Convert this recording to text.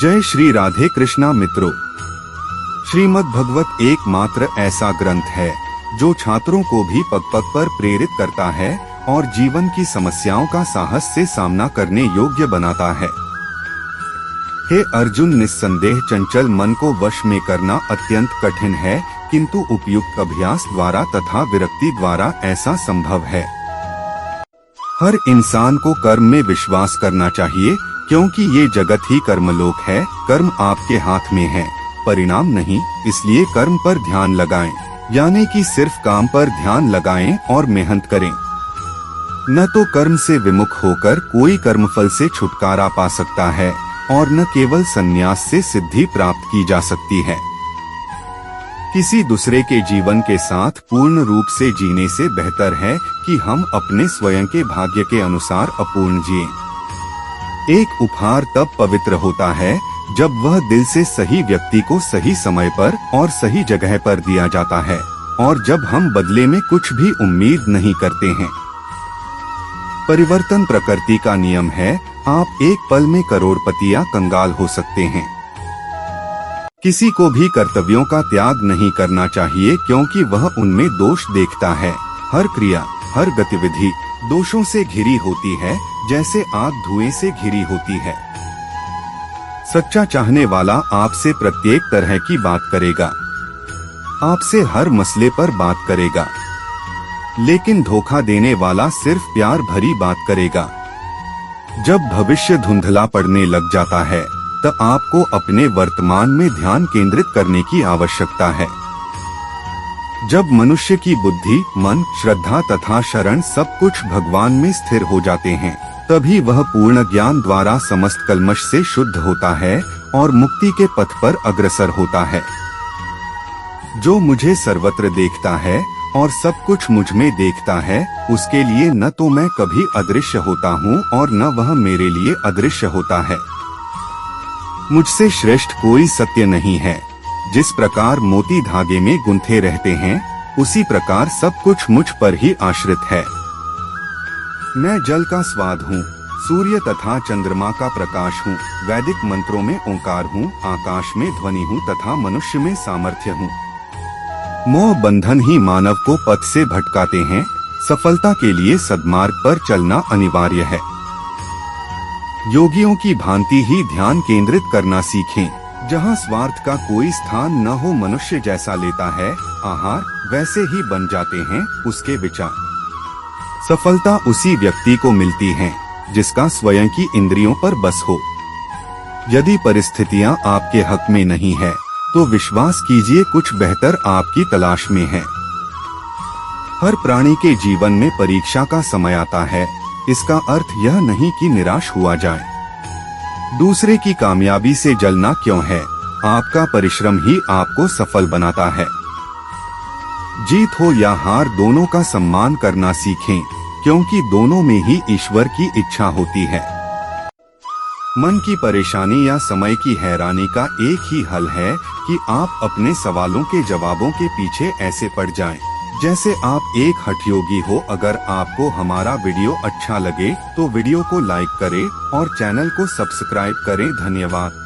जय श्री राधे कृष्णा मित्रों। श्रीमद् भगवत एकमात्र ऐसा ग्रंथ है जो छात्रों को भी पग पग पर प्रेरित करता है और जीवन की समस्याओं का साहस से सामना करने योग्य बनाता है। हे अर्जुन, निस्संदेह चंचल मन को वश में करना अत्यंत कठिन है, किंतु उपयुक्त अभ्यास द्वारा तथा विरक्ति द्वारा ऐसा संभव है। हर इंसान को कर्म में विश्वास करना चाहिए, क्योंकि ये जगत ही कर्मलोक है। कर्म आपके हाथ में है, परिणाम नहीं। इसलिए कर्म पर ध्यान लगाएं, यानी कि सिर्फ काम पर ध्यान लगाएं और मेहनत करें। न तो कर्म से विमुख होकर कोई कर्मफल से छुटकारा पा सकता है और न केवल संन्यास से सिद्धि प्राप्त की जा सकती है। किसी दूसरे के जीवन के साथ पूर्ण रूप से जीने से बेहतर है कि हम अपने स्वयं के भाग्य के अनुसार अपूर्ण जिएं। एक उपहार तब पवित्र होता है जब वह दिल से सही व्यक्ति को सही समय पर और सही जगह पर दिया जाता है, और जब हम बदले में कुछ भी उम्मीद नहीं करते हैं। परिवर्तन प्रकृति का नियम है। आप एक पल में करोड़पति या कंगाल हो सकते हैं। किसी को भी कर्तव्यों का त्याग नहीं करना चाहिए, क्योंकि वह उनमें दोष देखता है। हर क्रिया, हर गतिविधि दोषों से घिरी होती है, जैसे आग धुएं से घिरी होती है। सच्चा चाहने वाला आपसे प्रत्येक तरह की बात करेगा, आपसे हर मसले पर बात करेगा, लेकिन धोखा देने वाला सिर्फ प्यार भरी बात करेगा। जब भविष्य धुंधला पड़ने लग जाता है, तब आपको अपने वर्तमान में ध्यान केंद्रित करने की आवश्यकता है। जब मनुष्य की बुद्धि, मन, श्रद्धा तथा शरण सब कुछ भगवान में स्थिर हो जाते हैं, तभी वह पूर्ण ज्ञान द्वारा समस्त कल्मश से शुद्ध होता है और मुक्ति के पथ पर अग्रसर होता है। जो मुझे सर्वत्र देखता है और सब कुछ मुझ में देखता है, उसके लिए न तो मैं कभी अदृश्य होता हूँ और न वह मेरे लिए अदृश्य होता है। मुझसे श्रेष्ठ कोई सत्य नहीं है। जिस प्रकार मोती धागे में गुंथे रहते हैं, उसी प्रकार सब कुछ मुझ पर ही आश्रित है। मैं जल का स्वाद हूँ, सूर्य तथा चंद्रमा का प्रकाश हूँ, वैदिक मंत्रों में ओंकार हूँ, आकाश में ध्वनि हूँ तथा मनुष्य में सामर्थ्य हूँ। मोह बंधन ही मानव को पथ से भटकाते हैं। सफलता के लिए सद्मार्ग पर चलना अनिवार्य है। योगियों की भांति ही ध्यान केंद्रित करना सीखें। जहाँ स्वार्थ का कोई स्थान न हो, मनुष्य जैसा लेता है आहार, वैसे ही बन जाते हैं उसके विचार। सफलता उसी व्यक्ति को मिलती है जिसका स्वयं की इंद्रियों पर बस हो। यदि परिस्थितियाँ आपके हक में नहीं है, तो विश्वास कीजिए कुछ बेहतर आपकी तलाश में है। हर प्राणी के जीवन में परीक्षा का समय आता है। इसका अर्थ यह नहीं कि निराश हुआ जाए। दूसरे की कामयाबी से जलना क्यों है? आपका परिश्रम ही आपको सफल बनाता है। जीत हो या हार, दोनों का सम्मान करना सीखें, क्योंकि दोनों में ही ईश्वर की इच्छा होती है। मन की परेशानी या समय की हैरानी का एक ही हल है कि आप अपने सवालों के जवाबों के पीछे ऐसे पड़ जाएं, जैसे आप एक हठयोगी हो। अगर आपको हमारा वीडियो अच्छा लगे तो वीडियो को लाइक करें और चैनल को सब्सक्राइब करें। धन्यवाद।